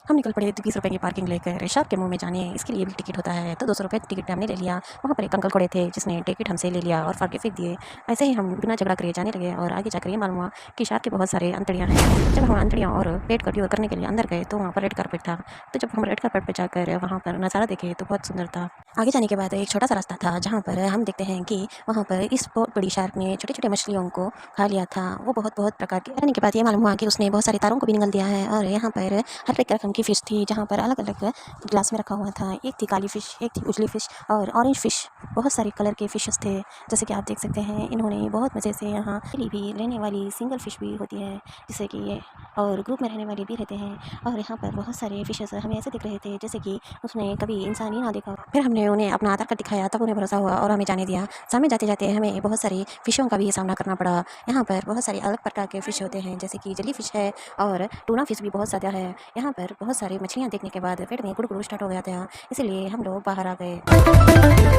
हम निकल पड़े 20 रुपए की पार्किंग लेकर शार्क के मुंह में जाने। इसके लिए भी टिकट होता है, तो 200 रुपये टिकट हमने ले लिया। वहाँ पर एक अंकल खड़े थे जिसने टिकट हमसे ले लिया और फाड़ के फेंक दिए। ऐसे ही हम बिना झगड़ा करे जाने लगे और आगे जाकर ये मालूम हुआ कि शार्क के बहुत सारे अंतड़ियाँ हैं। जब हम अंतड़ियाँ और पेट का क्योर करने के लिए अंदर गए तो वहाँ पर रेड कारपेट था। तो जब हम रेड कारपेट पर जाकर वहाँ पर नज़ारा देखे तो बहुत सुंदर था। आगे जाने के बाद एक छोटा सा रास्ता था जहाँ पर हम देखते हैं कि वहाँ पर इस बहुत बड़ी शार्क ने छोटे छोटे मछलियों को खा लिया था। वो बहुत बहुत प्रकार के रहने के बाद ये मालूम हुआ कि उसने बहुत सारे तारों को भी निगल दिया है। और यहाँ पर हर एक रकम की फ़िश थी जहाँ पर अलग अलग ग्लास में रखा हुआ था। एक थी काली फ़िश, एक थी उजली फ़िश और ऑरेंज फ़िश। बहुत सारे कलर के फ़िशेस थे जैसे कि आप देख सकते हैं। इन्होंने बहुत मज़े से यहाँ अकेली भी रहने वाली सिंगल फ़िश भी होती है जिससे कि ये, और ग्रुप में रहने वाले भी रहते हैं। और यहाँ पर बहुत सारे फ़िशेस हमें ऐसे दिख रहे थे जैसे कि उसने कभी इंसान ही ना देखा। फिर हमने उन्हें अपना आधार कार्ड दिखाया तब उन्हें भरोसा हुआ और हमें जाने दिया। सामने जाते जाते हमें बहुत सारी फ़िशों का भी सामना करना पड़ा। यहाँ पर बहुत सारे अलग प्रकार के फ़िश होते हैं जैसे कि जेली फ़िश है और टूना फ़िश भी बहुत ज़्यादा है। यहाँ पर बहुत सारी मछलियाँ देखने के बाद पेट में गुड़गुड़ स्टार्ट हो गया था, इसलिए हम लोग बाहर आ गए।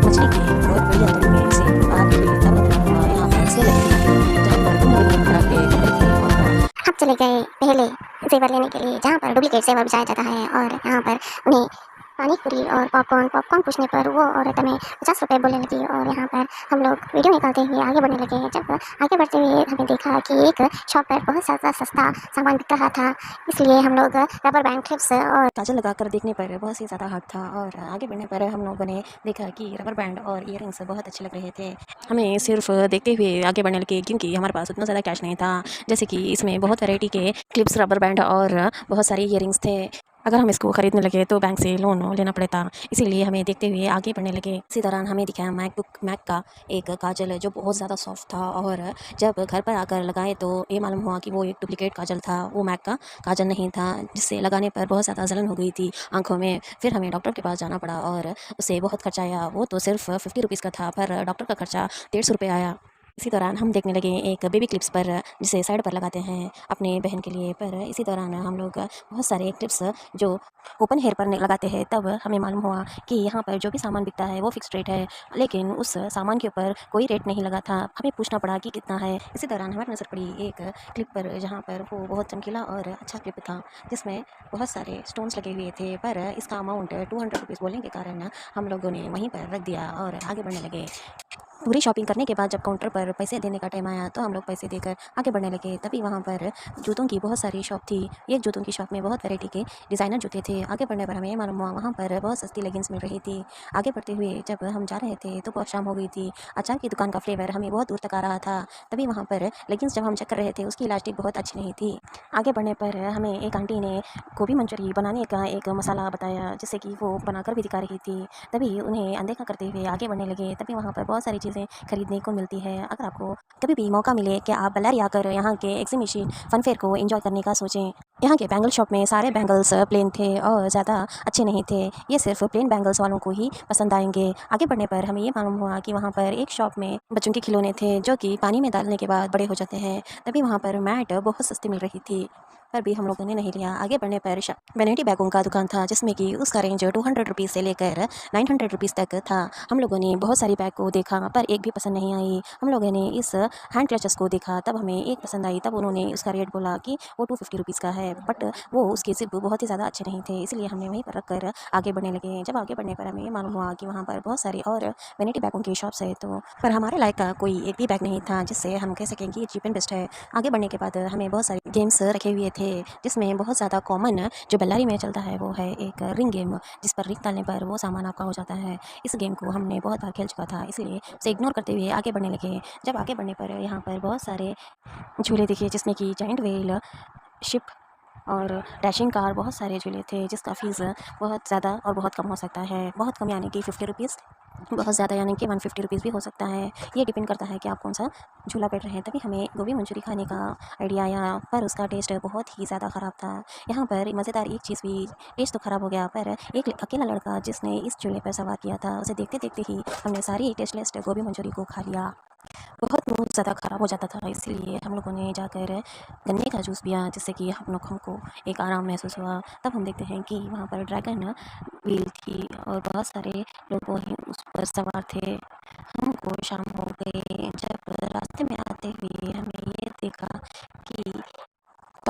मछली की बहुत बड़ी अंतड़ी में से आग की तब निकला हुआ यहाँ पर से लगी हुई थी जहाँ पर भिन्न भिन्न प्रकार के कपड़े थे। और हम चले गए पहले जेवर लेने के लिए जहाँ पर डुप्लीकेट जेवर बेचाया जाता है। और यहाँ पर उन्हें पानी पूरी और पॉपकॉर्न पूछने पर वो औरत हमें 50 रुपये बोलने लगी। और यहाँ पर हम लोग वीडियो निकालते हुए आगे बढ़ने लगे। जब आगे बढ़ते हुए हमें देखा कि एक शॉप पर बहुत ज़्यादा सस्ता सामान बिक रहा था, इसलिए हम लोग रबर बैंड क्लिप्स और काजल लगाकर देखने पर बहुत ही ज़्यादा हार्ड था। और आगे बढ़ने पर हम लोगों ने देखा कि रबर बैंड और इयररिंग्स बहुत अच्छे लग रहे थे। हमें सिर्फ देखते हुए आगे बढ़ने लगे क्योंकि हमारे पास उतना ज़्यादा कैश नहीं था। जैसे कि इसमें बहुत वैरायटी के क्लिप्स, रबर बैंड और बहुत सारे इयररिंग्स थे। अगर हम इसको खरीदने लगे तो बैंक से लोन लेना पड़ता, इसीलिए हमें देखते हुए आगे बढ़ने लगे। इसी दौरान हमें दिखाया मैक का एक काजल जो बहुत ज़्यादा सॉफ्ट था। और जब घर पर आकर लगाए तो ये मालूम हुआ कि वो एक डुप्लीकेट काजल था, वो मैक का काजल नहीं था, जिससे लगाने पर बहुत ज़्यादा जलन हो गई थी आंखों में। फिर हमें डॉक्टर के पास जाना पड़ा और उससे बहुत खर्चा आया। वो तो सिर्फ 50 रुपीज़ का था पर डॉक्टर का खर्चा 150 रुपये आया। इसी दौरान हम देखने लगे एक बेबी क्लिप्स पर जिसे साइड पर लगाते हैं अपने बहन के लिए। पर इसी दौरान हम लोग बहुत सारे क्लिप्स जो ओपन हेयर पर लगाते हैं, तब हमें मालूम हुआ कि यहाँ पर जो भी सामान बिकता है वो फिक्स रेट है, लेकिन उस सामान के ऊपर कोई रेट नहीं लगा था। हमें पूछना पड़ा कि कितना है। इसी दौरान हमारी नज़र पड़ी एक क्लिप पर जहाँ पर वो बहुत चमकीला और अच्छा क्लिप था जिसमें बहुत सारे स्टोन्स लगे हुए थे। पर इसका अमाउंट 200 रुपीज़ बोलने के कारण हम लोगों ने वहीं पर रख दिया और आगे बढ़ने लगे। पूरी शॉपिंग करने के बाद जब काउंटर पर पैसे देने का टाइम आया तो हम लोग पैसे देकर आगे बढ़ने लगे। तभी वहाँ पर जूतों की बहुत सारी शॉप थी। एक जूतों की शॉप में बहुत वैरायटी के डिज़ाइनर जूते थे। आगे बढ़ने पर हमें ये मालूम हुआ वहाँ पर बहुत सस्ती लेगिंग्स मिल रही थी। आगे बढ़ते हुए जब हम जा रहे थे तो बहुत शाम हो गई थी। अचार की दुकान का फ्लेवर हमें बहुत दूर तक आ रहा था। तभी वहाँ पर लेगिंग्स जब हम चेक कर रहे थे उसकी इलास्टिक बहुत अच्छी नहीं थी। आगे बढ़ने पर हमें एक आंटी ने गोभी मंचूरी बनाने का एक मसाला बताया जिससे कि वो बनाकर भी दिखा रही थी। तभी उन्हें अनदेखा करते हुए आगे बढ़ने लगे। तभी वहाँ पर बहुत सारी चीज़ें खरीदने को मिलती है। अगर आपको कभी भी मौका मिले कि आप बल्लारी आकर यहाँ के एग्जीबिशन फन फेयर को एंजॉय करने का सोचें। यहाँ के बैंगल शॉप में सारे बैंगल्स प्लेन थे और ज़्यादा अच्छे नहीं थे। ये सिर्फ प्लेन बैंगल्स वालों को ही पसंद आएंगे। आगे बढ़ने पर हमें ये मालूम हुआ कि वहाँ पर एक शॉप में बच्चों के खिलौने थे जो कि पानी में डालने के बाद बड़े हो जाते हैं। तभी वहाँ पर मैट बहुत सस्ती मिल रही थी पर भी हम लोगों ने नहीं लिया। आगे बढ़ने पर वैनिटी बैगों का दुकान था जिसमें कि उसका रेंज 200 रुपीज़ से लेकर 900 रुपीज़ तक था। हम लोगों ने बहुत सारी बैग को देखा पर एक भी पसंद नहीं आई। हम लोगों ने इस हैंड क्लचेस को देखा, तब हमें एक पसंद आई। तब उन्होंने उसका रेट बोला कि वो 250 रुपीज़ का है। है, बट वो उसके ज़िप बहुत ही ज़्यादा अच्छे नहीं थे, इसलिए हमने वहीं पर रख कर आगे बढ़ने लगे। जब आगे बढ़ने पर हमें ये मालूम हुआ कि वहाँ पर बहुत सारी और वैनिटी बैगों की शॉप्स है, तो पर हमारे लायक का कोई एक भी बैग नहीं था जिससे हम कह सकें कि ये चीप एंड बेस्ट है। आगे बढ़ने के बाद हमें बहुत सारे गेम्स रखे हुए थे, जिसमें बहुत ज़्यादा कॉमन जो बेल्लारी में चलता है वो है एक रिंग गेम, जिस पर रिंग डालने पर वो सामान आपका हो जाता है। इस गेम को हमने बहुत बार खेल चुका था, इसलिए उसे इग्नोर करते हुए आगे बढ़ने लगे। जब आगे बढ़ने पर यहाँ पर बहुत सारे झूले दिखे, जिसमें कि जाइंट व्हील, शिप और डैशिंग कार, बहुत सारे झूले थे जिसका फ़ीस बहुत ज़्यादा और बहुत कम हो सकता है। बहुत कम यानी कि 50 रुपीज़, बहुत ज़्यादा यानी कि 150 रुपीज़ भी हो सकता है। ये डिपेंड करता है कि आप कौन सा झूला बैठ रहे हैं। तभी हमें गोभी मंचूरी खाने का आइडिया आया, पर उसका टेस्ट बहुत ही ज़्यादा ख़राब था। यहाँ पर मज़ेदार एक चीज़ भी, टेस्ट तो ख़राब हो गया, पर एक अकेला लड़का जिसने इस झूले पर सवार किया था, उसे देखते देखते ही हमने सारी टेस्टलेस गोभी मंचूरी को खा लिया। बहुत मुँह ज़्यादा ख़राब हो जाता था, इसलिए हम लोगों ने जाकर गन्ने का जूस पिया, जिससे कि हमको एक आराम महसूस हुआ। तब हम देखते हैं कि वहाँ पर ड्रैगन व्हील थी और बहुत सारे लोग वहीं उस पर सवार थे। हमको शाम हो गई, जब रास्ते में आते हुए हमें ये देखा कि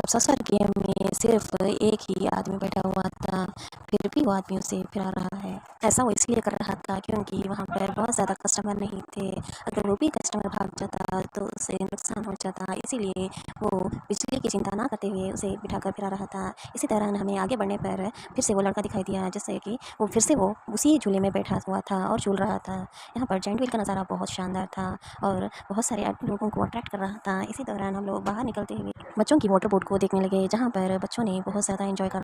ससर गेम में सिर्फ एक ही आदमी बैठा हुआ था, फिर भी वो आदमी उसे फिरा रहा है। ऐसा वो इसलिए कर रहा था क्योंकि वहाँ पर बहुत ज़्यादा कस्टमर नहीं थे। अगर वो भी कस्टमर भाग जाता तो उसे नुकसान हो जाता, इसीलिए वो बिजली की चिंता ना करते हुए उसे बिठाकर फिरा रहा था। इसी दौरान हमें आगे बढ़ने पर फिर से वो लड़का दिखाई दिया, जिससे कि वो फिर से वो उसी झूले में बैठा हुआ था और झूल रहा था। यहाँ पर जाइंट व्हील का नज़ारा बहुत शानदार था और बहुत सारे लोगों को अट्रैक्ट कर रहा था। इसी दौरान हम लोग बाहर निकलते हुए बच्चों की वाटर बोट को देखने लगे, जहाँ पर बच्चों ने बहुत ज़्यादा एंजॉय कर